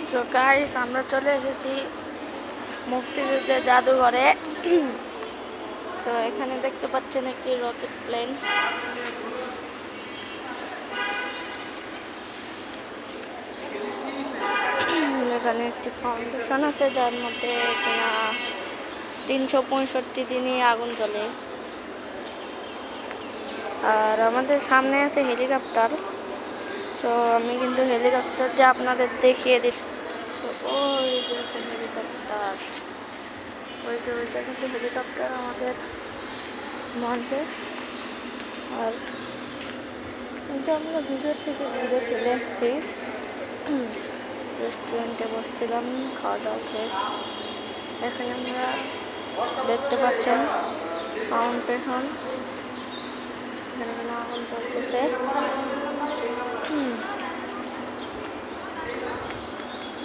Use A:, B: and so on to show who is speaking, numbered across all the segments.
A: So guys, আমরা চলে এসেছি মুক্তিযুদ্ধের জাদুঘরে। তো এখানে দেখতে পাচ্ছেন একটি রকেট প্লেন। এখানে একটি ফাউন্ডেশন আছে যার মধ্যে কিনা 365 দিনই আগুন জ্বলে। আর আমাদের সামনে আছে হেলিকপ্টার। তো আমি কিন্তু হেলিকপ্টারটা আপনাদের দেখিয়ে দিই। ওই যে হেলিকপ্টার, ওইটা কিন্তু হেলিকপ্টার আমাদের মঞ্চে। আর কিন্তু আমরা ভিতর থেকে ঘুরে চলে এসেছি। রেস্টুরেন্টে বসছিলাম, খাওয়া দাওয়া শেষ। এখানে আমরা দেখতে পাচ্ছেন ফাউন্ডেশন, এখানে কোনো আগুন চলতেছে।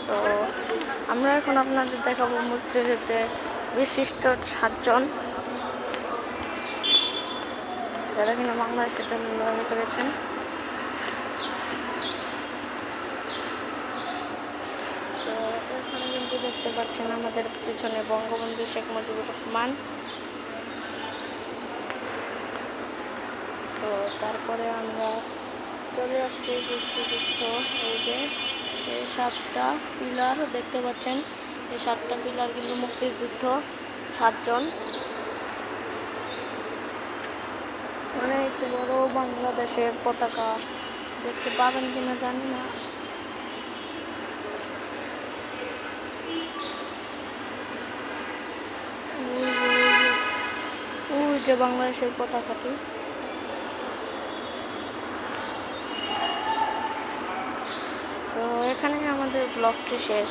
A: তো আমরা এখন আপনাদের দেখাবো মুক্তিযুদ্ধে বিশিষ্ট 7 জন যারা কিনা বাংলাদেশের জন্য লড়াই করেছেন। তো এখানে কিন্তু দেখতে পাচ্ছেন আমাদের পিছনে বঙ্গবন্ধু শেখ মুজিবুর রহমান। তো তারপরে আমরা চলে আসছি মুক্তিযুদ্ধ। এই যে এই 7টা পিলার দেখতে পাচ্ছেন, এই 7টা পিলার কিন্তু মুক্তিযুদ্ধ 7 জন। অনেক বড় বাংলাদেশের পতাকা দেখতে পাবেন কিনা জানি না। ওই যে বাংলাদেশের পতাকাটি। তো এখানে আমাদের ব্লগটি শেষ।